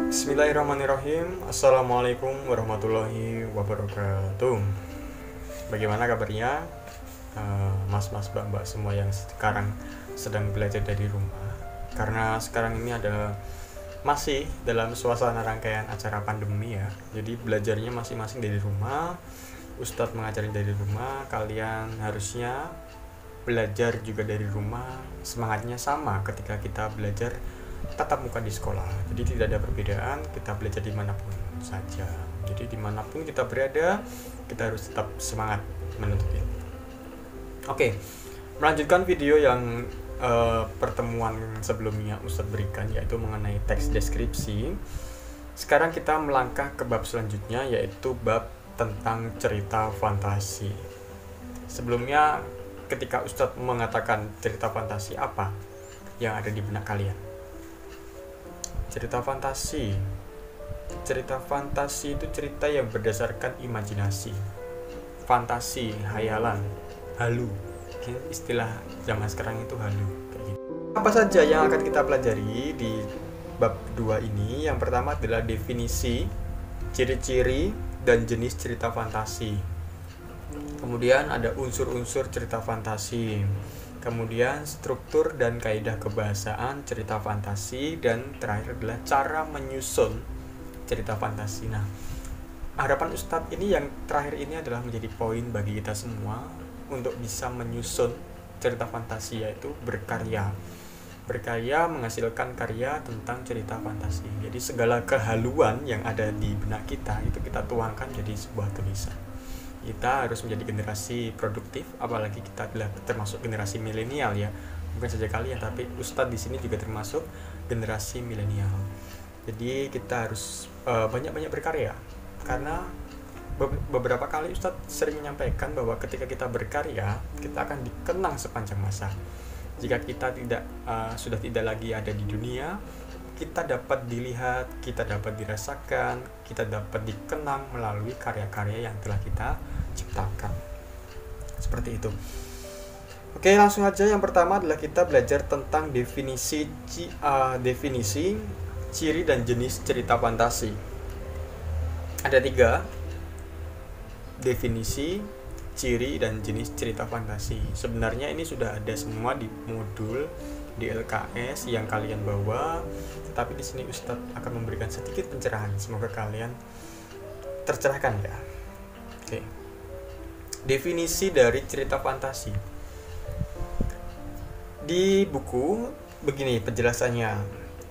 Bismillahirrahmanirrahim. Assalamualaikum warahmatullahi wabarakatuh. Bagaimana kabarnya, mas-mas, mbak-mbak semua yang sekarang sedang belajar dari rumah? Karena sekarang ini ada masih dalam suasana rangkaian acara pandemi ya. Jadi belajarnya masing-masing dari rumah. Ustadz mengajarin dari rumah. Kalian harusnya belajar juga dari rumah. Semangatnya sama ketika kita belajar tatap muka di sekolah. Jadi tidak ada perbedaan, kita belajar dimanapun saja. Jadi dimanapun kita berada, kita harus tetap semangat menuntut ilmu. Oke, melanjutkan video yang pertemuan sebelumnya Ustadz berikan, yaitu mengenai teks deskripsi. Sekarang kita melangkah ke bab selanjutnya, yaitu bab tentang cerita fantasi. Sebelumnya ketika Ustadz mengatakan cerita fantasi, apa yang ada di benak kalian? Cerita fantasi itu cerita yang berdasarkan imajinasi, fantasi, hayalan, halu. Istilah zaman sekarang itu halu kayak gitu. Apa saja yang akan kita pelajari di bab 2 ini? Yang pertama adalah definisi, ciri-ciri, dan jenis cerita fantasi. Kemudian ada unsur-unsur cerita fantasi. Kemudian struktur dan kaidah kebahasaan cerita fantasi, dan terakhir adalah cara menyusun cerita fantasi. Nah, harapan Ustadz ini yang terakhir ini adalah menjadi poin bagi kita semua untuk bisa menyusun cerita fantasi, yaitu berkarya menghasilkan karya tentang cerita fantasi. Jadi segala kehaluan yang ada di benak kita itu kita tuangkan jadi sebuah tulisan. Kita harus menjadi generasi produktif, apalagi kita adalah termasuk generasi milenial ya. Bukan saja kalian, tapi Ustadz di sini juga termasuk generasi milenial. Jadi kita harus banyak-banyak berkarya, karena beberapa kali Ustadz sering menyampaikan bahwa ketika kita berkarya, kita akan dikenang sepanjang masa. Jika kita sudah tidak lagi ada di dunia, kita dapat dilihat, kita dapat dirasakan, kita dapat dikenang melalui karya-karya yang telah kita ciptakan. Seperti itu. Oke, langsung aja. Yang pertama adalah kita belajar tentang definisi, ciri dan jenis cerita fantasi. Ada 3 definisi, ciri, dan jenis cerita fantasi. Sebenarnya ini sudah ada semua di modul di LKS yang kalian bawa, tapi di sini Ustadz akan memberikan sedikit pencerahan. Semoga kalian tercerahkan ya. Oke. Definisi dari cerita fantasi. Di buku begini penjelasannya.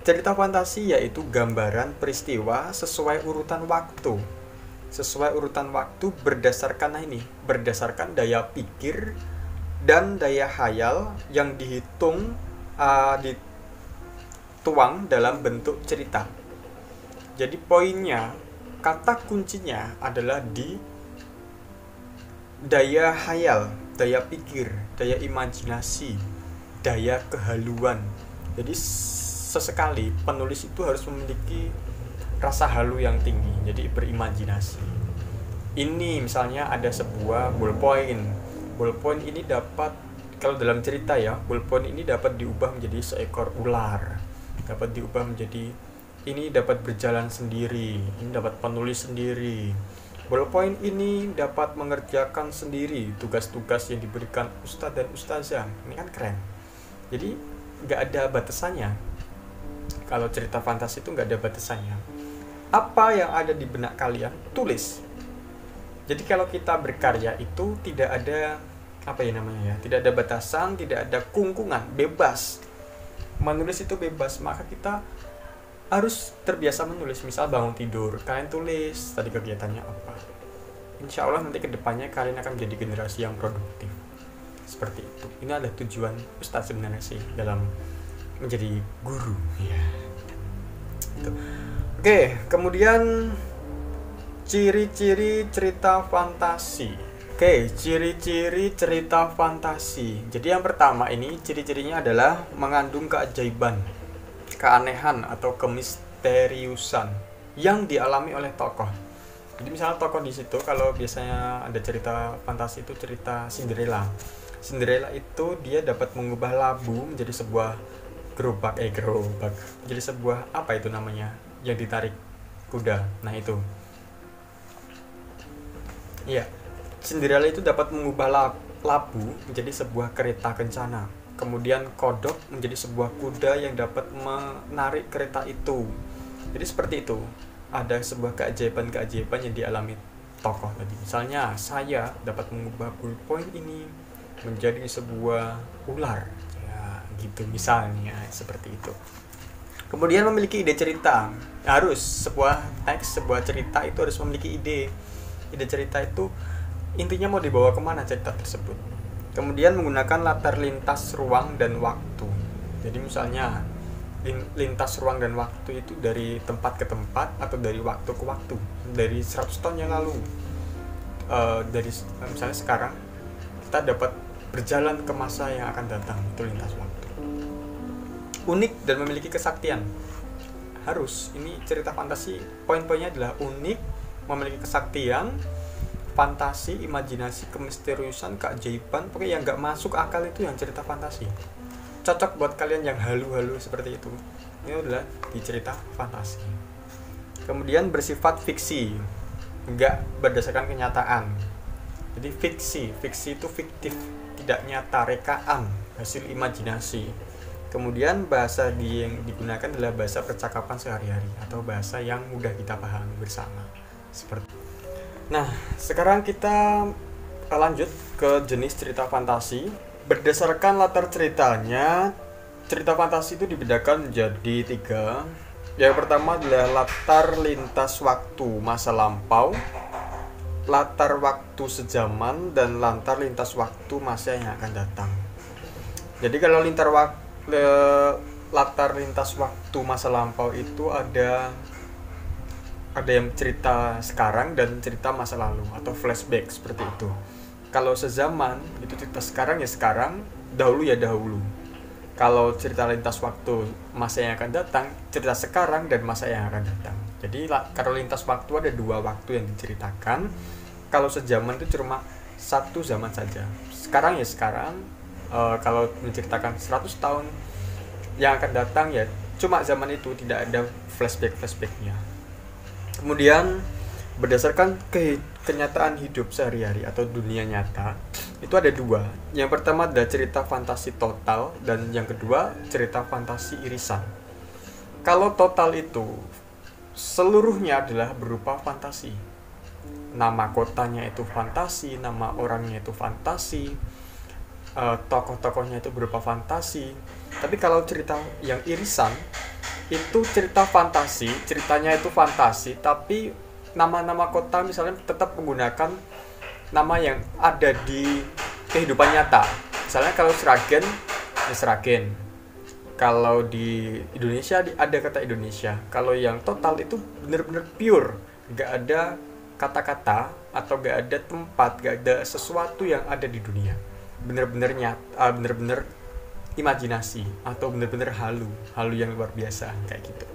Cerita fantasi yaitu gambaran peristiwa sesuai urutan waktu. Berdasarkan daya pikir dan daya hayal yang dituang dalam bentuk cerita. Jadi poinnya, kata kuncinya adalah di daya hayal, daya pikir, daya imajinasi, daya kehaluan. Jadi sesekali penulis itu harus memiliki rasa halu yang tinggi, jadi berimajinasi. Ini misalnya ada sebuah ballpoint ini dapat, kalau dalam cerita ya, ballpoint ini dapat diubah menjadi seekor ular, dapat diubah menjadi, ini dapat berjalan sendiri, ini dapat penulis sendiri. Ballpoint ini dapat mengerjakan sendiri tugas-tugas yang diberikan ustadz dan ustazah. Ini kan keren. Jadi nggak ada batasannya. Kalau cerita fantasi itu nggak ada batasannya. Apa yang ada di benak kalian, tulis. Jadi kalau kita berkarya itu tidak ada tidak ada batasan, tidak ada kungkungan, bebas. Menulis itu bebas, maka kita harus terbiasa menulis. Misal bangun tidur, kalian tulis tadi kegiatannya apa. Insya Allah nanti kedepannya kalian akan menjadi generasi yang produktif. Seperti itu. Ini adalah tujuan Ustadz sebenarnya sih dalam menjadi guru. Ya. Itu. Oke, kemudian ciri-ciri cerita fantasi. Oke, ciri-ciri cerita fantasi. Jadi yang pertama ini ciri-cirinya adalah mengandung keajaiban, keanehan atau kemisteriusan yang dialami oleh tokoh. Jadi misalnya tokoh di situ, kalau biasanya ada cerita fantasi itu cerita Cinderella. Cinderella itu dia dapat mengubah labu menjadi sebuah gerobak, jadi sebuah apa itu namanya, yang ditarik kuda. Nah itu. Iya. Cinderella itu dapat mengubah labu menjadi sebuah kereta kencana. Kemudian kodok menjadi sebuah kuda yang dapat menarik kereta itu. Jadi seperti itu. Ada sebuah keajaiban-keajaiban yang dialami tokoh tadi. Misalnya saya dapat mengubah ballpoint ini menjadi sebuah ular. Ya, gitu misalnya seperti itu. Kemudian memiliki ide cerita. Harus sebuah teks, sebuah cerita itu harus memiliki ide. Ide cerita itu intinya mau dibawa kemana cerita tersebut. Kemudian menggunakan latar lintas ruang dan waktu. Jadi misalnya lintas ruang dan waktu itu dari tempat ke tempat atau dari waktu ke waktu. Dari 100 tahun yang lalu, dari misalnya sekarang kita dapat berjalan ke masa yang akan datang, itu lintas waktu. Unik dan memiliki kesaktian. Harus, ini cerita fantasi, poin-poinnya adalah unik, memiliki kesaktian, fantasi, imajinasi, kemisteriusan, keajaiban. Pokoknya yang nggak masuk akal itu yang cerita fantasi. Cocok buat kalian yang halu-halu seperti itu. Ini adalah di cerita fantasi. Kemudian bersifat fiksi, nggak berdasarkan kenyataan. Jadi fiksi itu fiktif, tidak nyata, rekaan, hasil imajinasi. Kemudian bahasa yang digunakan adalah bahasa percakapan sehari-hari atau bahasa yang mudah kita pahami bersama. Seperti. Nah, sekarang kita lanjut ke jenis cerita fantasi. Berdasarkan latar ceritanya, cerita fantasi itu dibedakan menjadi 3. Yang pertama adalah latar lintas waktu masa lampau, latar waktu sejaman, dan latar lintas waktu masa yang akan datang. Jadi kalau latar lintas waktu masa lampau itu ada yang cerita sekarang dan cerita masa lalu atau flashback seperti itu. Kalau sezaman itu cerita sekarang ya sekarang, dahulu ya dahulu. Kalau cerita lintas waktu masa yang akan datang, cerita sekarang dan masa yang akan datang. Jadi kalau lintas waktu ada 2 waktu yang diceritakan. Kalau sejaman itu cuma 1 zaman saja. Sekarang ya sekarang. Kalau menceritakan 100 tahun yang akan datang ya cuma zaman itu, tidak ada flashback-flashbacknya. Kemudian berdasarkan kenyataan hidup sehari-hari atau dunia nyata, itu ada 2. Yang pertama adalah cerita fantasi total dan yang kedua cerita fantasi irisan. Kalau total itu seluruhnya adalah berupa fantasi. Nama kotanya itu fantasi, nama orangnya itu fantasi, tokoh-tokohnya itu berupa fantasi. Tapi kalau cerita yang irisan itu cerita fantasi, ceritanya itu fantasi, tapi nama-nama kota misalnya tetap menggunakan nama yang ada di kehidupan nyata. Misalnya kalau Sragen, ya Sragen. Kalau di Indonesia ada kata Indonesia. Kalau yang total itu benar-benar pure, nggak ada kata-kata atau nggak ada tempat, nggak ada sesuatu yang ada di dunia. Benar-benar nyata, benar-benar imajinasi atau benar-benar halu yang luar biasa kayak gitu.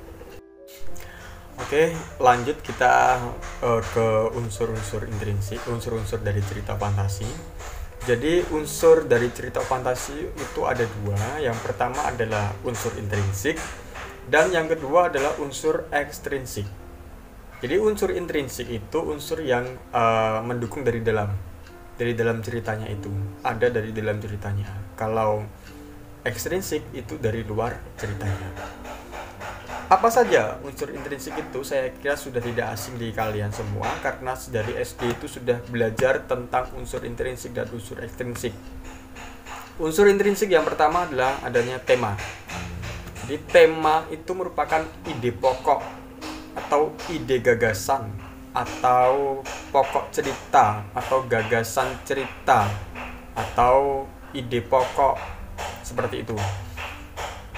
Oke, lanjut kita ke unsur-unsur intrinsik, unsur-unsur dari cerita fantasi. Jadi unsur dari cerita fantasi itu ada 2. Yang pertama adalah unsur intrinsik dan yang kedua adalah unsur ekstrinsik. Jadi unsur intrinsik itu unsur yang mendukung dari dalam ceritanya itu, ada dari dalam ceritanya. Kalau ekstrinsik itu dari luar ceritanya. Apa saja unsur intrinsik itu saya kira sudah tidak asing di kalian semua, karena dari SD itu sudah belajar tentang unsur intrinsik dan unsur ekstrinsik. Unsur intrinsik yang pertama adalah adanya tema. Jadi tema itu merupakan ide pokok atau ide gagasan atau pokok cerita atau gagasan cerita atau ide pokok seperti itu.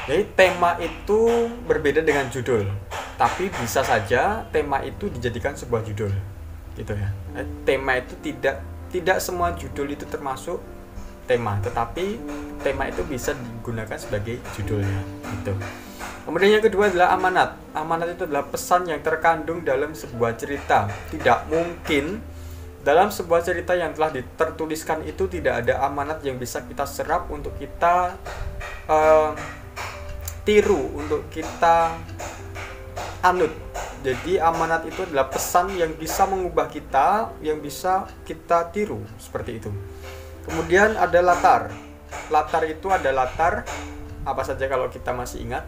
Jadi tema itu berbeda dengan judul, tapi bisa saja tema itu dijadikan sebuah judul, gitu ya. Tema itu tidak semua judul itu termasuk tema, tetapi tema itu bisa digunakan sebagai judulnya, gitu. Kemudian yang kedua adalah amanat. Amanat itu adalah pesan yang terkandung dalam sebuah cerita. Tidak mungkin dalam sebuah cerita yang telah tertuliskan itu tidak ada amanat yang bisa kita serap untuk kita tiru, untuk kita anut. Jadi amanat itu adalah pesan yang bisa mengubah kita, yang bisa kita tiru, seperti itu. Kemudian ada latar. Latar itu ada latar apa saja kalau kita masih ingat.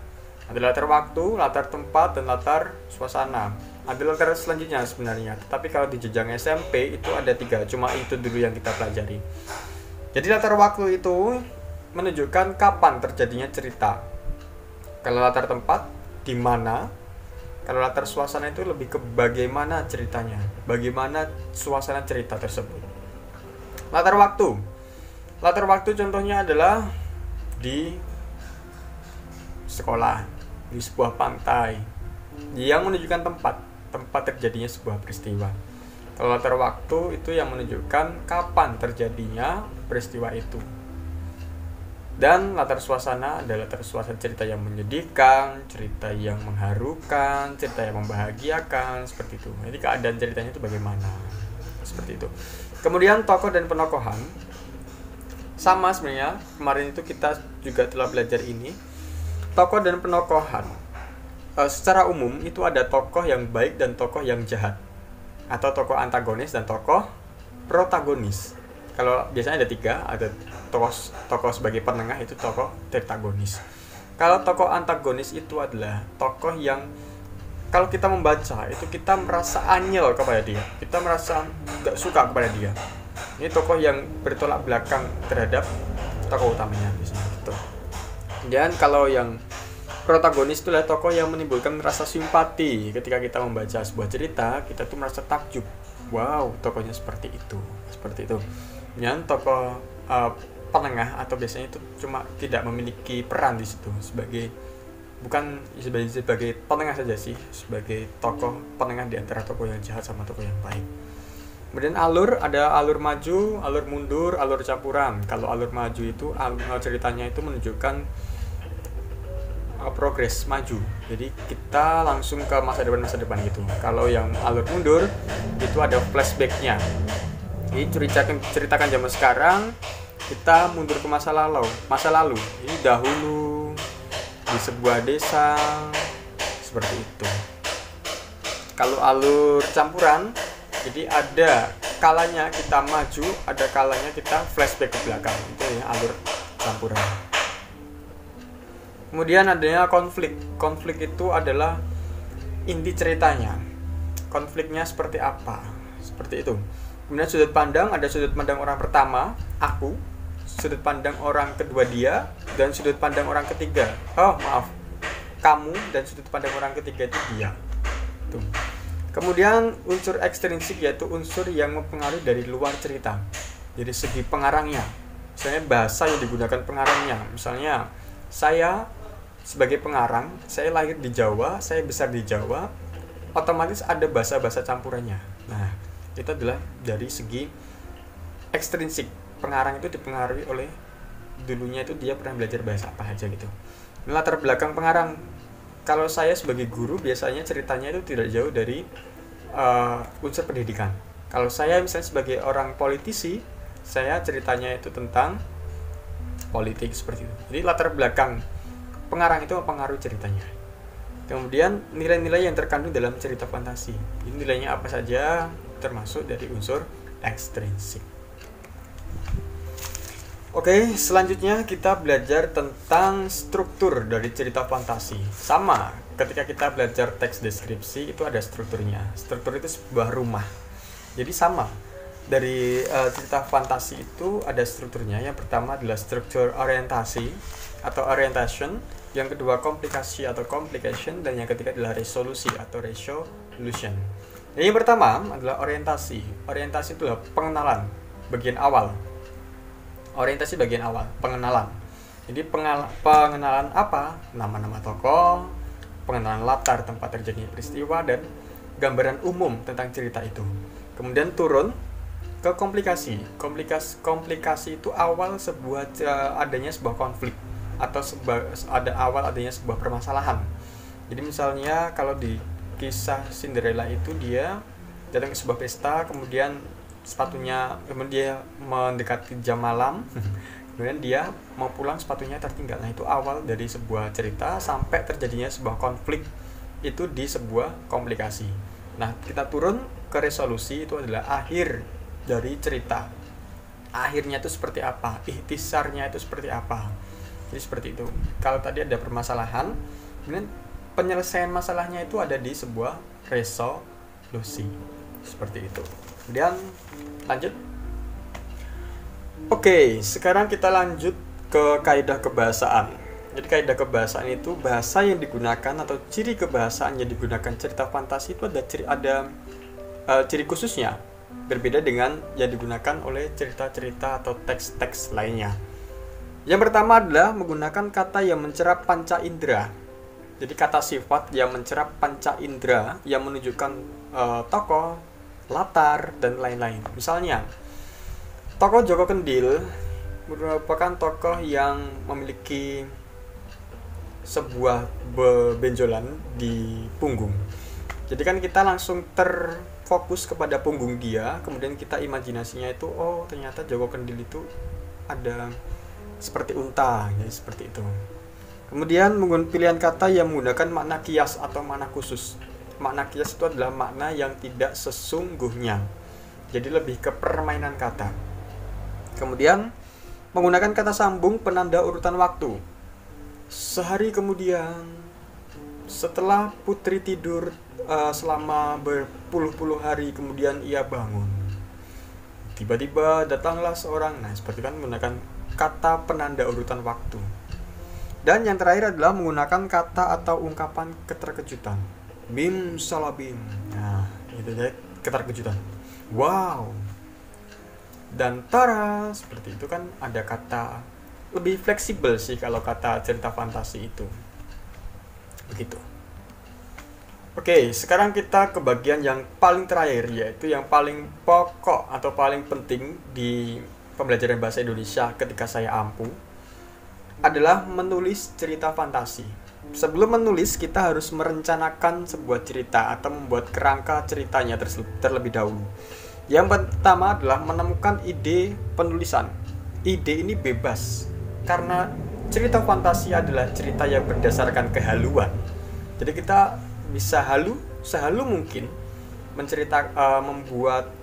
Ada latar waktu, latar tempat, dan latar suasana. Ada latar selanjutnya sebenarnya, tapi kalau di jenjang SMP itu ada 3, cuma itu dulu yang kita pelajari. Jadi latar waktu itu menunjukkan kapan terjadinya cerita. Kalau latar tempat, di mana. Kalau latar suasana itu lebih ke bagaimana ceritanya, bagaimana suasana cerita tersebut. Latar waktu. Latar waktu contohnya adalah di sekolah, di sebuah pantai, yang menunjukkan tempat terjadinya sebuah peristiwa. Kalau latar waktu itu yang menunjukkan kapan terjadinya peristiwa itu. Dan latar suasana adalah latar suasana cerita yang menyedihkan, cerita yang mengharukan, cerita yang membahagiakan, seperti itu. Jadi keadaan ceritanya itu bagaimana, seperti itu. Kemudian tokoh dan penokohan sama sebenarnya. Kemarin itu kita juga telah belajar ini. Tokoh dan penokohan secara umum itu ada tokoh yang baik dan tokoh yang jahat, atau tokoh antagonis dan tokoh protagonis. Kalau biasanya ada 3, ada tokoh sebagai penengah, itu tokoh protagonis. Kalau tokoh antagonis itu adalah tokoh yang kalau kita membaca itu kita merasa anyel kepada dia, kita merasa gak suka kepada dia. Ini tokoh yang bertolak belakang terhadap tokoh utamanya biasanya gitu. Dan kalau yang protagonis itu adalah tokoh yang menimbulkan rasa simpati. Ketika kita membaca sebuah cerita, kita tuh merasa takjub. Wow, tokohnya seperti itu. Dan tokoh penengah atau biasanya itu cuma tidak memiliki peran di situ sebagai penengah saja sih, sebagai tokoh penengah di antara tokoh yang jahat sama tokoh yang baik. Kemudian alur, ada alur maju, alur mundur, alur campuran. Kalau alur maju itu ceritanya itu menunjukkan progres maju. Jadi kita langsung ke masa depan gitu. Kalau yang alur mundur itu ada flashbacknya. Jadi ceritakan zaman sekarang, kita mundur ke masa lalu. Ini dahulu di sebuah desa, seperti itu. Kalau alur campuran, jadi ada kalanya kita maju, ada kalanya kita flashback ke belakang. Itu ya alur campuran. Kemudian adanya konflik. Konflik itu adalah inti ceritanya. Konfliknya seperti apa? Seperti itu. Kemudian sudut pandang, ada sudut pandang orang pertama, aku, sudut pandang orang kedua dia, dan sudut pandang orang ketiga. Kamu, dan sudut pandang orang ketiga itu dia. Tuh. Kemudian unsur ekstrinsik, yaitu unsur yang mempengaruhi dari luar cerita. Jadi segi pengarangnya. Misalnya bahasa yang digunakan pengarangnya. Misalnya saya sebagai pengarang, saya lahir di Jawa, saya besar di Jawa, otomatis ada bahasa-bahasa campurannya. Nah, itu adalah dari segi ekstrinsik. Pengarang itu dipengaruhi oleh dulunya itu dia pernah belajar bahasa apa aja gitu. Latar belakang pengarang, kalau saya sebagai guru biasanya ceritanya itu tidak jauh dari unsur pendidikan. Kalau saya misalnya sebagai orang politisi, saya ceritanya itu tentang politik, seperti itu. Jadi latar belakang pengarang itu mempengaruhi ceritanya. Kemudian nilai-nilai yang terkandung dalam cerita fantasi. Ini nilainya apa saja, termasuk dari unsur ekstrinsik. Oke, selanjutnya kita belajar tentang struktur dari cerita fantasi. Sama, ketika kita belajar teks deskripsi itu ada strukturnya. Struktur itu sebuah rumah. Jadi sama, dari cerita fantasi itu ada strukturnya. Yang pertama adalah struktur orientasi atau orientation, yang kedua komplikasi atau complication, dan yang ketiga adalah resolusi atau resolution. Yang pertama adalah orientasi. Orientasi itu adalah pengenalan, bagian awal. Orientasi bagian awal, pengenalan. Jadi pengenalan apa? Nama-nama tokoh, pengenalan latar tempat terjadinya peristiwa, dan gambaran umum tentang cerita itu. Kemudian turun ke komplikasi. Komplikasi itu awal adanya sebuah konflik atau awal adanya sebuah permasalahan. Jadi misalnya kalau di kisah Cinderella itu dia datang ke sebuah pesta, kemudian dia mendekati jam malam, kemudian dia mau pulang, sepatunya tertinggal. Nah, itu awal dari sebuah cerita sampai terjadinya sebuah konflik itu di sebuah komplikasi. Nah, kita turun ke resolusi, itu adalah akhir dari cerita. Akhirnya itu seperti apa? Ikhtisarnya itu seperti apa? Jadi seperti itu. Kalau tadi ada permasalahan, kemudian penyelesaian masalahnya itu ada di sebuah resolusi. Seperti itu. Kemudian lanjut. Oke, sekarang kita lanjut ke kaidah kebahasaan. Jadi kaidah kebahasaan itu bahasa yang digunakan atau ciri kebahasaan yang digunakan cerita fantasi itu ada ciri khususnya, berbeda dengan yang digunakan oleh cerita-cerita atau teks-teks lainnya. Yang pertama adalah menggunakan kata yang mencerap panca indera. Jadi kata sifat yang mencerap panca indera yang menunjukkan tokoh, latar, dan lain-lain. Misalnya, tokoh Joko Kendil merupakan tokoh yang memiliki sebuah benjolan di punggung. Jadi kan kita langsung terfokus kepada punggung dia, kemudian kita imajinasinya itu, oh ternyata Joko Kendil itu ada seperti unta, ya seperti itu. Kemudian pilihan kata yang menggunakan makna kias atau makna khusus. Makna kias itu adalah makna yang tidak sesungguhnya. Jadi lebih ke permainan kata. Kemudian menggunakan kata sambung penanda urutan waktu. Sehari kemudian, setelah putri tidur selama berpuluh-puluh hari, kemudian ia bangun. Tiba-tiba datanglah seorang. Nah, seperti kan menggunakan kata penanda urutan waktu. Dan yang terakhir adalah menggunakan kata atau ungkapan keterkejutan. Bim salabim. Nah, itu jadi keterkejutan. Wow. Dan tara, seperti itu kan ada kata lebih fleksibel sih kalau kata cerita fantasi itu. Begitu. Oke, sekarang kita ke bagian yang paling terakhir, yaitu yang paling pokok atau paling penting di pembelajaran bahasa Indonesia ketika saya ampuh, adalah menulis cerita fantasi. Sebelum menulis, kita harus merencanakan sebuah cerita atau membuat kerangka ceritanya terlebih dahulu. Yang pertama adalah menemukan ide penulisan. Ide ini bebas, karena cerita fantasi adalah cerita yang berdasarkan kehaluan. Jadi kita bisa sehalu mungkin membuat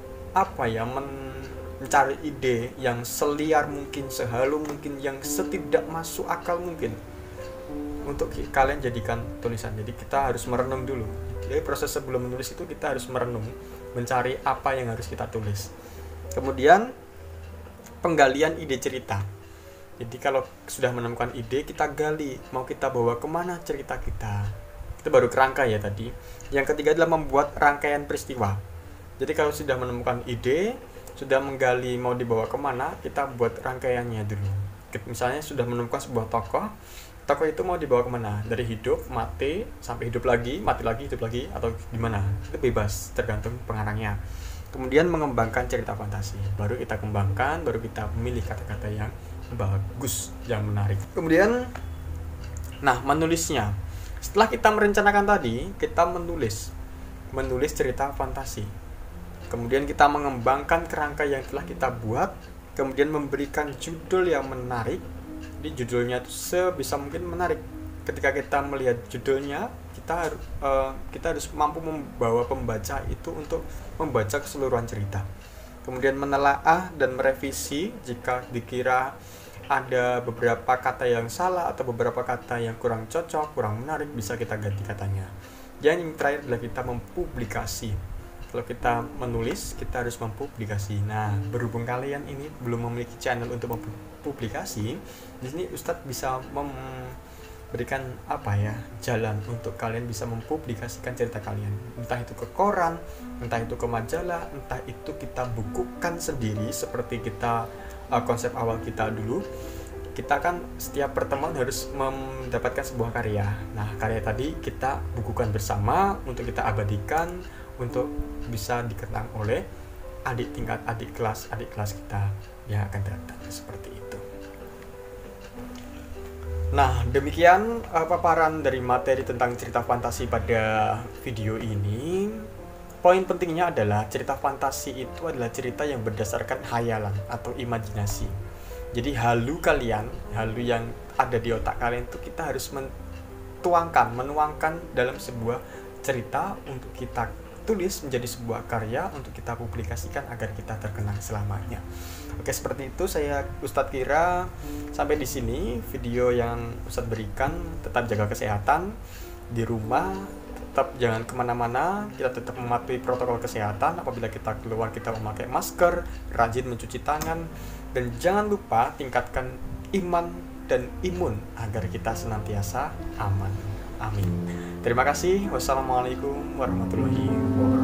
mencari ide yang seliar mungkin, sehalu mungkin, yang setidak masuk akal mungkin untuk kalian jadikan tulisan. Jadi kita harus merenung dulu. Jadi proses sebelum menulis itu kita harus merenung, mencari apa yang harus kita tulis. Kemudian penggalian ide cerita. Jadi kalau sudah menemukan ide, kita gali, mau kita bawa kemana cerita kita. Itu baru kerangka ya tadi. Yang ketiga adalah membuat rangkaian peristiwa. Jadi kalau sudah menemukan ide, sudah menggali mau dibawa kemana, kita buat rangkaiannya dulu. Misalnya sudah menemukan sebuah tokoh itu mau dibawa kemana, dari hidup, mati, sampai hidup lagi, mati lagi, hidup lagi, atau gimana, itu bebas, tergantung pengarangnya. Kemudian mengembangkan cerita fantasi, baru kita kembangkan, baru kita memilih kata-kata yang bagus, yang menarik. Kemudian, menulisnya. Setelah kita merencanakan tadi, kita menulis cerita fantasi. Kemudian kita mengembangkan kerangka yang telah kita buat, kemudian memberikan judul yang menarik. Jadi judulnya itu sebisa mungkin menarik. Ketika kita melihat judulnya, kita harus mampu membawa pembaca itu untuk membaca keseluruhan cerita. Kemudian menelaah dan merevisi jika dikira ada beberapa kata yang salah atau beberapa kata yang kurang cocok, kurang menarik, bisa kita ganti katanya. Dan yang terakhir adalah kita mempublikasi. Kalau kita menulis, kita harus mempublikasi. Nah, berhubung kalian ini belum memiliki channel untuk mempublikasi, di sini Ustadz bisa memberikan jalan untuk kalian bisa mempublikasikan cerita kalian. Entah itu ke koran, entah itu ke majalah, entah itu kita bukukan sendiri seperti kita konsep awal kita dulu. Kita kan setiap pertemuan harus mendapatkan sebuah karya. Nah, karya tadi kita bukukan bersama untuk kita abadikan, untuk bisa dikenang oleh adik kelas kita yang akan datang, seperti itu. Nah, demikian paparan dari materi tentang cerita fantasi pada video ini. Poin pentingnya adalah cerita fantasi itu adalah cerita yang berdasarkan khayalan atau imajinasi. Jadi halu yang ada di otak kalian itu kita harus menuangkan dalam sebuah cerita untuk kita tulis menjadi sebuah karya untuk kita publikasikan agar kita terkenang selamanya. Oke, seperti itu saya Ustadz Kira. Sampai di sini video yang Ustadz berikan. Tetap jaga kesehatan di rumah, tetap jangan kemana-mana, kita tetap mematuhi protokol kesehatan. Apabila kita keluar kita memakai masker, rajin mencuci tangan, dan jangan lupa tingkatkan iman dan imun agar kita senantiasa aman. Amin. Terima kasih. Wassalamualaikum warahmatullahi wabarakatuh.